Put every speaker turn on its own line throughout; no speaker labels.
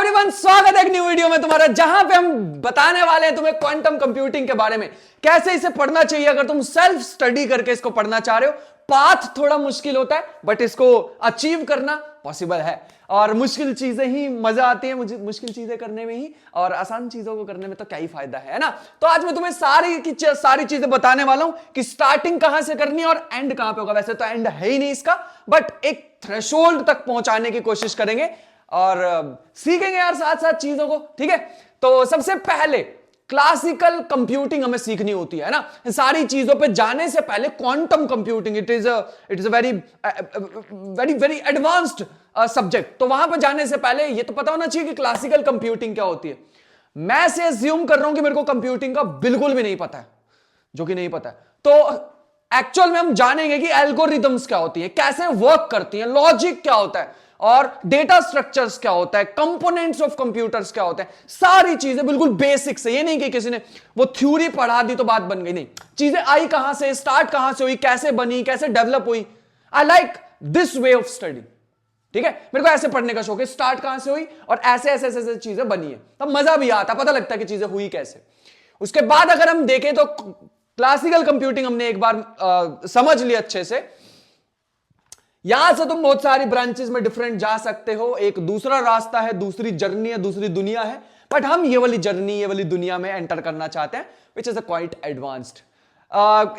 Everyone, स्वागत है एक न्यू वीडियो में तुम्हारा, जहां पे हम बताने वाले हैं तुम्हें क्वांटम कंप्यूटिंग के बारे में, कैसे इसे पढ़ना चाहिए अगर तुम सेल्फ स्टडी करके इसको पढ़ना चाह रहे हो। पाथ थोड़ा मुश्किल होता है बट इसको अचीव करना पॉसिबल है, और मुश्किल चीजें ही मजा आती है मुझे, मुश्किल चीजें करने में ही, और आसान चीजों को करने में तो क्या ही फायदा है ना। तो आज मैं तुम्हें सारी चीजें बताने वाला हूं कि स्टार्टिंग कहां से करनी है और एंड कहां पे होगा। वैसे तो एंड है ही नहीं इसका, बट एक थ्रेशोल्ड तक पहुंचाने की कोशिश करेंगे और सीखेंगे यार साथ साथ चीजों को, ठीक है। तो सबसे पहले क्लासिकल कंप्यूटिंग हमें सीखनी होती है ना। सारी चीजों पे जाने से पहले quantum computing it is a very very very advanced subject. तो वहां पे जाने से पहले ये तो पता होना चाहिए कि क्लासिकल कंप्यूटिंग क्या होती है। मैं से अज्यूम कर रहा हूं कि मेरे को कंप्यूटिंग का बिल्कुल भी नहीं पता है, जो कि नहीं पता है। तो एक्चुअल में हम जानेंगे कि एल्गोरिथम्स क्या होती है, कैसे वर्क करती है, लॉजिक क्या होता है, और डेटा स्ट्रक्चर्स क्या होता है, कंपोनेंट्स ऑफ कंप्यूटर्स क्या होते हैं। सारी चीजें बिल्कुल बेसिक से, ये नहीं कि किसी ने वो थ्योरी पढ़ा दी तो बात बन गई, नहीं। चीजें आई कहां से, स्टार्ट कहां से हुई, कैसे बनी, कैसे डेवलप हुई। I like this way of study, ठीक है। मेरे को ऐसे पढ़ने का शौक है, स्टार्ट कहां से हुई और ऐसे ऐसे ऐसे, ऐसे चीजें बनी है, तब मजा भी आता, पता लगता है कि चीजें हुई कैसे। उसके बाद अगर हम देखें तो क्लासिकल कंप्यूटिंग हमने एक बार समझ ली अच्छे से। यहां से तुम बहुत सारी ब्रांचेस में डिफरेंट जा सकते हो, एक दूसरा रास्ता है, दूसरी जर्नी है, दूसरी दुनिया है, बट हम ये वाली जर्नी, ये वाली दुनिया में एंटर करना चाहते हैं, which is a quite advanced.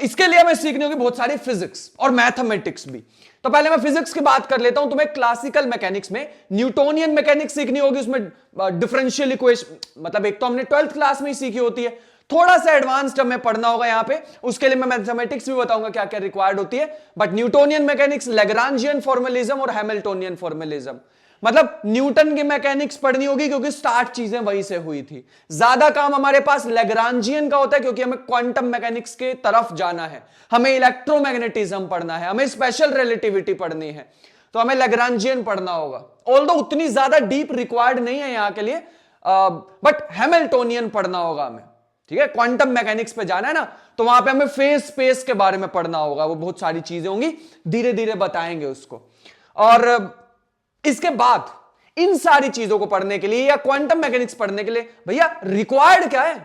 इसके लिए हमें सीखनी होगी बहुत सारी फिजिक्स और मैथमेटिक्स भी। तो पहले मैं फिजिक्स की बात कर लेता हूं। तुम्हें क्लासिकल मैकेनिक्स में न्यूटोनियन मैकेनिक्स सीखनी होगी, उसमें डिफरेंशियल इक्वेशन, मतलब एक तो हमने 12th क्लास में ही सीखी होती है, थोड़ा सा एडवांस्ड हमें पढ़ना होगा यहां पे। उसके लिए मैं मैथमेटिक्स भी बताऊंगा क्या क्या रिक्वायर्ड होती है। बट न्यूटोनियन मैकेनिक्स, लैग्रांजियन फॉर्मुलिज्म और हैमिल्टोनियन फॉर्मुलिज्म, मतलब न्यूटन की मैकेनिक्स पढ़नी होगी क्योंकि स्टार्ट चीजें वहीं से हुई थी। ज्यादा काम हमारे पास लैग्रांजियन का होता है क्योंकि हमें क्वांटम मैकेनिक्स के तरफ जाना है, हमें इलेक्ट्रोमैग्नेटिज्म पढ़ना है, हमें स्पेशल रिलेटिविटी पढ़नी है, तो हमें लैग्रांजियन पढ़ना होगा। ऑल्दो उतनी ज्यादा डीप रिक्वायर्ड नहीं है यहां के लिए, बट हैमिल्टोनियन पढ़ना होगा हमें, ठीक है। क्वांटम मैकेनिक्स पे जाना है ना, तो वहां पे हमें फेज स्पेस के बारे में पढ़ना होगा, वो बहुत सारी चीजें होंगी, धीरे धीरे बताएंगे उसको। और इसके बाद इन सारी चीजों को पढ़ने के लिए या क्वांटम मैकेनिक्स पढ़ने के लिए भैया रिक्वायर्ड क्या है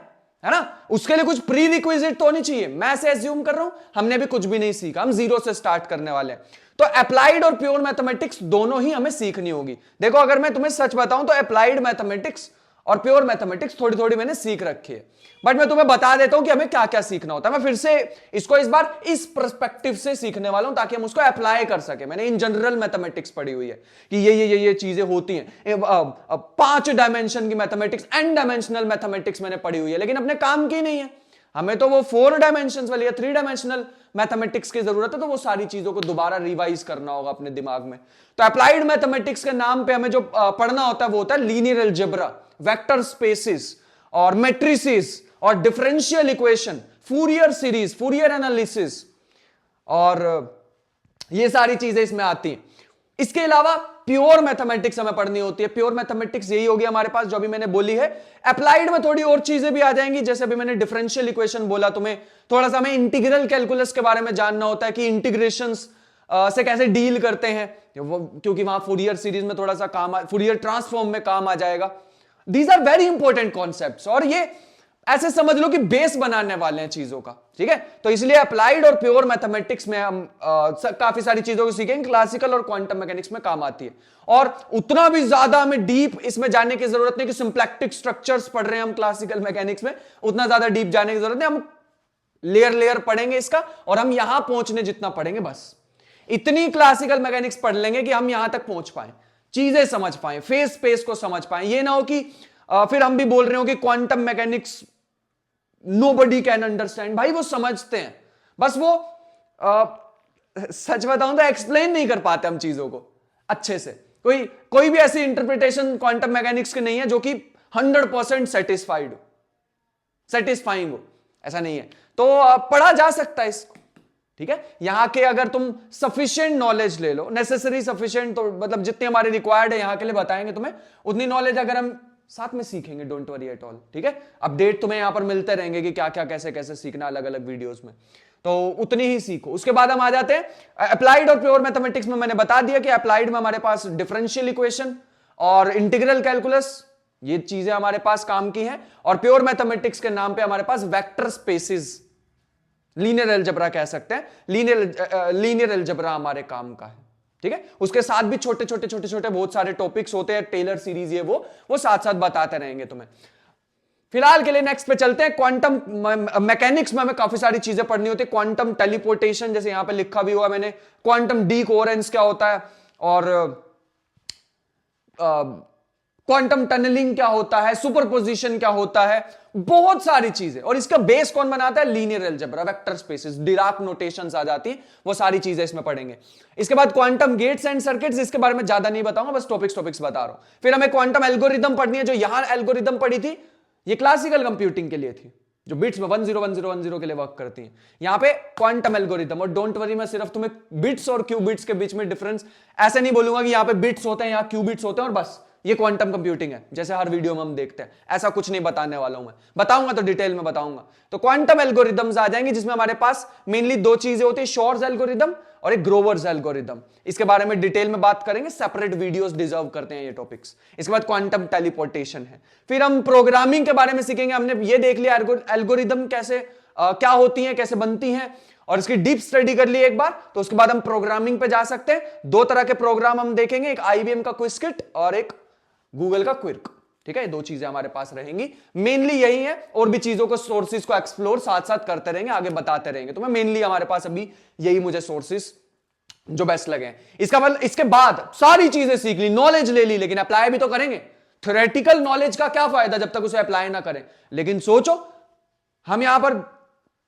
ना, उसके लिए कुछ प्री रिक्विजिट तो होनी चाहिए। मैं ऐसे एज्यूम कर रहा हूं हमने भी कुछ भी नहीं सीखा, हम जीरो से स्टार्ट करने वाले हैं। तो अप्लाइड और प्योर मैथमेटिक्स दोनों ही हमें सीखनी होगी। देखो अगर मैं तुम्हें सच बताऊं तो अप्लाइड मैथमेटिक्स और प्योर मैथमेटिक्स थोड़ी थोड़ी मैंने सीख रखी है, बट मैं तुम्हें बता देता हूं कि हमें क्या क्या सीखना होता है। मैं फिर से इसको इस बार इस पर्सपेक्टिव से सीखने वाला हूं ताकि हम उसको अप्लाई कर सके। मैंने इन जनरल मैथमेटिक्स पढ़ी हुई है कि ये चीजें होती हैं। 5 डायमेंशन की मैथमेटिक्स, एन डायमेंशनल मैथमेटिक्स मैंने पढ़ी हुई है, लेकिन अपने काम की नहीं है। हमें तो वो 4 डायमेंशन वाली या 3 डायमेंशनल मैथमेटिक्स की जरूरत है, तो वो सारी चीजों को दोबारा रिवाइज करना होगा अपने दिमाग में। तो अप्लाइड मैथमेटिक्स के नाम पे हमें जो पढ़ना होता है वो होता है लीनियर अलजेब्रा, वेक्टर स्पेसिस और मैट्रिसेस और differential equation, Fourier series, Fourier analysis, और ये सारी चीजें इसमें आती हैं। इसके अलावा प्योर मैथमेटिक्स हमें पढ़नी होती है। प्योर मैथमेटिक्स यही होगी हमारे पास जो अभी मैंने बोली है। अप्लाइड में थोड़ी और चीजें भी आ जाएंगी, जैसे अभी मैंने डिफरेंशियल इक्वेशन बोला, तुम्हें थोड़ा सा हमें इंटीग्रल कैलकुलस के बारे में जानना होता है कि इंटीग्रेशंस से कैसे डील करते हैं, क्योंकि वहां फूरियर सीरीज में थोड़ा सा काम, फूरियर ट्रांसफॉर्म में काम आ जाएगा। These are very important concepts, और ये ऐसे समझ लो कि बेस बनाने वाले हैं चीजों का, ठीक है। तो इसलिए अप्लाइड और प्योर मैथमेटिक्स में हम काफी सारी चीजों को सीखेंगे, क्लासिकल और क्वांटम मैकेनिक्स में काम आती है। और उतना भी ज्यादा हमें डीप इसमें जाने की जरूरत नहीं कि सिंप्लेक्टिक स्ट्रक्चर्स पढ़ रहे हैं हम क्लासिकल मैकेनिक्स में, उतना ज्यादा डीप जाने की जरूरत नहीं। हम लेयर लेयर पढ़ेंगे इसका, और हम यहां पहुंचने जितना पढ़ेंगे बस इतनी क्लासिकल मैकेनिक्स पढ़ लेंगे कि हम यहां तक पहुंच पाए, चीजें समझ पाए, फेज स्पेस को समझ पाए। ये ना हो कि फिर हम भी बोल रहे हो कि quantum mechanics nobody can understand. भाई वो समझते हैं, बस वो सच बताऊं तो एक्सप्लेन नहीं कर पाते हम चीजों को अच्छे से। कोई भी ऐसी इंटरप्रिटेशन क्वांटम मैकेनिक्स की नहीं है जो कि 100% सेटिस्फाइंग हो, ऐसा नहीं है। तो पढ़ा जा सकता है इसको, ठीक है। यहां के अगर तुम सफिशिएंट नॉलेज ले लो, नेसेसरी सफिशिएंट, तो मतलब जितनी हमारी रिक्वायर्ड है यहां के लिए बताएंगे तुम्हें, उतनी नॉलेज अगर हम साथ में सीखेंगे, डोंट वरी एट ऑल, ठीक है। अपडेट तुम्हें यहां पर मिलते रहेंगे कि क्या क्या कैसे कैसे सीखना अलग अलग वीडियोस में, तो उतनी ही सीखो। उसके बाद हम आ जाते हैं अप्लाइड और प्योर मैथमेटिक्स में। मैंने बता दिया कि अप्लाइड में हमारे पास डिफरेंशियल इक्वेशन और इंटीग्रल कैलकुलस ये चीजें हमारे पास काम की हैं। और प्योर मैथमेटिक्स के नाम पे हमारे पास वेक्टर स्पेसिस, लीनियर अलजेब्रा कह सकते हैं, लीनियर अलजेब्रा हमारे काम का है। ठीक है, उसके साथ भी छोटे छोटे छोटे छोटे बहुत सारे टॉपिक्स होते हैं, टेलर सीरीज ये वो साथ साथ बताते रहेंगे तुम्हें। फिलहाल के लिए नेक्स्ट पे चलते हैं। क्वांटम मैकेनिक्स में हमें काफी सारी चीजें पढ़नी होती है। क्वांटम टेलीपोर्टेशन, जैसे यहां पे लिखा भी हुआ मैंने, क्वांटम डीकोहेरेंस क्या होता है, और क्वांटम टनलिंग क्या होता है, सुपरपोजिशन क्या होता है, बहुत सारी चीजें। और इसका बेस कौन बनाता है? Linear algebra, vector spaces, Dirac notations आ जाती है, वो सारी चीजें इसमें पढ़ेंगे। इसके बाद क्वांटम गेट्स एंड सर्किट्स, इसके बारे में ज्यादा नहीं बताऊंगा, बस टॉपिक्स बता रहा हूं। फिर हमें क्वांटम एल्गोरिदम पढ़नी है। जो यहां एल्गोरिदम पढ़ी थी ये क्लासिकल कंप्यूटिंग के लिए थी, जो बिट्स में 101010 के लिए वर्क करती है। यहां पे क्वांटम एल्गोरिदम, और डोंट वरी, मैं सिर्फ तुम्हें बिट्स और क्यूबिट्स के बीच में डिफरेंस ऐसे नहीं बोलूंगा कि यहां पे बिट्स होते हैं, यहां क्यूबिट्स होते हैं और बस ये क्वांटम कंप्यूटिंग है, जैसे हर वीडियो में हम देखते हैं। ऐसा कुछ नहीं बताने वाला हूं मैं, बताऊंगा तो डिटेल में बताऊंगा। तो क्वांटम एल्गोरिदम्स आ जाएंगे, जिसमें हमारे पास मेनली दो चीजें होती है, शोर्स एल्गोरिदम और एक ग्रोवर्स एल्गोरिदम। इसके बारे में डिटेल में बात करेंगे, सेपरेट वीडियोस डिजर्व करते हैं ये टॉपिक्स। इसके बाद क्वांटम टेलीपोर्टेशन है। फिर हम प्रोग्रामिंग के बारे में सीखेंगे। हमने ये देख लिया एल्गोरिदम कैसे क्या होती है, कैसे बनती हैं, और इसकी डीप स्टडी कर ली एक बार, तो उसके बाद हम प्रोग्रामिंग पे जा सकते हैं। दो तरह के प्रोग्राम हम देखेंगे, एक IBM का क्विज़किट और एक गूगल का क्विर्क। ठीक है, ये दो चीजें हमारे पास रहेंगी, मेनली यही है। और भी चीजों को, सोर्सेज को एक्सप्लोर साथ साथ करते रहेंगे, आगे बताते रहेंगे। तो मैं मेनली हमारे पास अभी यही मुझे सोर्सेज जो बेस्ट लगे। इसका मतलब इसके बाद सारी चीजें सीख ली, नॉलेज ले ली, लेकिन अप्लाई भी तो करेंगे। थ्योरेटिकल नॉलेज का क्या फायदा जब तक उसे अप्लाई ना करें। लेकिन सोचो, हम यहां पर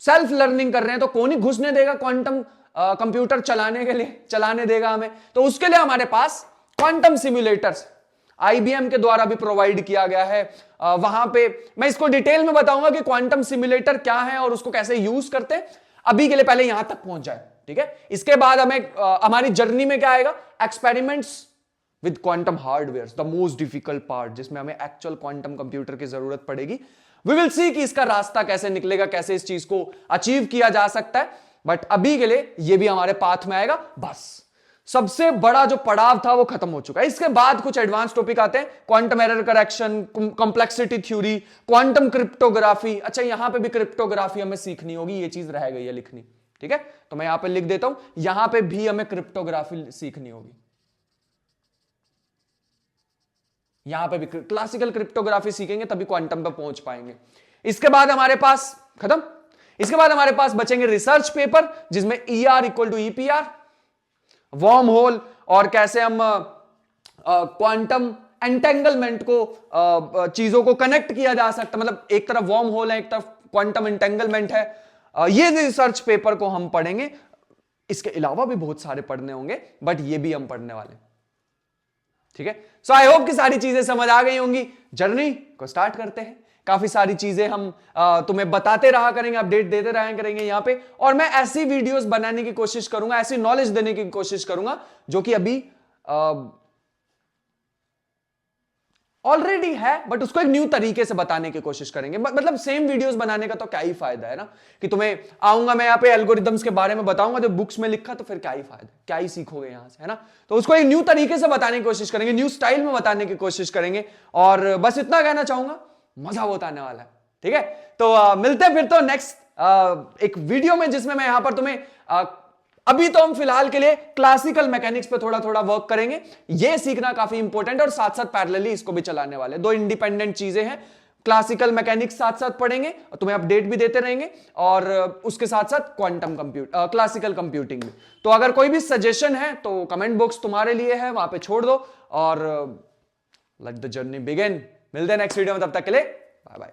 सेल्फ लर्निंग कर रहे हैं, तो कौन ही घुसने देगा क्वांटम कंप्यूटर चलाने के लिए, चलाने देगा हमें? तो उसके लिए हमारे पास क्वांटम सिम्युलेटर्स IBM के द्वारा भी प्रोवाइड किया गया है। वहां पे मैं इसको डिटेल में बताऊंगा कि क्वांटम सिम्युलेटर क्या है और उसको कैसे यूज करते हैं। अभी के लिए पहले यहां तक पहुंच जाए, ठीक है। इसके बाद हमें हमारी जर्नी में क्या आएगा? Experiments with quantum hardware, the most difficult part, जिसमें हमें एक्चुअल क्वांटम कंप्यूटर की जरूरत पड़ेगी। वी विल सी कि इसका रास्ता कैसे निकलेगा, कैसे इस चीज को अचीव किया जा सकता है। बट अभी के लिए ये भी हमारे पाथ में आएगा। बस सबसे बड़ा जो पड़ाव था वो खत्म हो चुका है। इसके बाद कुछ एडवांस टॉपिक आते हैं, quantum error correction, complexity theory, quantum cryptography. अच्छा, यहां पे भी क्रिप्टोग्राफी हमें सीखनी होगी, ये चीज रह गई है लिखनी, ठीक है। तो मैं यहां पे लिख देता हूं, यहां पे भी हमें क्रिप्टोग्राफी सीखनी होगी। यहां पे भी क्लासिकल क्रिप्टोग्राफी सीखेंगे तभी क्वांटम पे पहुंच पाएंगे। इसके बाद हमारे पास खत्म। इसके बाद हमारे पास बचेंगे रिसर्च पेपर, जिसमें ER equal to EPR, wormhole, और कैसे हम क्वांटम एंटेंगलमेंट को, चीजों को कनेक्ट किया जा सकता, मतलब एक तरफ वर्म होल है, एक तरफ क्वांटम एंटेंगलमेंट है। ये रिसर्च पेपर को हम पढ़ेंगे। इसके अलावा भी बहुत सारे पढ़ने होंगे, बट ये भी हम पढ़ने वाले, ठीक है। सो आई होप कि सारी चीजें समझ आ गई होंगी। जर्नी को स्टार्ट करते हैं। काफी सारी चीजें हम तुम्हें बताते रहा करेंगे, अपडेट देते रहा करेंगे यहां पे, और मैं ऐसी वीडियोस बनाने की कोशिश करूंगा, ऐसी नॉलेज देने की कोशिश करूंगा जो कि अभी ऑलरेडी है, बट उसको एक न्यू तरीके से बताने की कोशिश करेंगे। मतलब सेम वीडियोस बनाने का तो क्या ही फायदा है ना, कि तुम्हें आऊंगा मैं यहाँ पे एल्गोरिदम्स के बारे में बताऊंगा जो बुक्स में लिखा, तो फिर क्या ही फायदा, क्या ही सीखोगे यहां से, है ना। तो उसको एक न्यू तरीके से बताने की कोशिश करेंगे, न्यू स्टाइल में बताने की कोशिश करेंगे। और बस इतना कहना चाहूंगा, मजा बहुत आने वाला है, ठीक है। तो मिलते हैं फिर तो नेक्स्ट एक वीडियो में, जिसमें मैं यहां पर तुम्हें अभी तो हम फिलहाल के लिए क्लासिकल मैकेनिक्स पे थोड़ा थोड़ा वर्क करेंगे। ये सीखना काफी इंपॉर्टेंट है, और साथ साथ पैरेलली इसको भी चलाने वाले, दो इंडिपेंडेंट चीजें हैं। क्लासिकल मैकेनिक्स साथ साथ पढ़ेंगे, और तुम्हें अपडेट भी देते रहेंगे, और उसके साथ साथ क्वांटम क्लासिकल कंप्यूटिंग में। तो अगर कोई भी सजेशन है तो कमेंट बॉक्स तुम्हारे लिए है, वहां पे छोड़ दो, और लेट द जर्नी बिगिन। मिलते हैं नेक्स्ट वीडियो में, तब तक के लिए बाय बाय।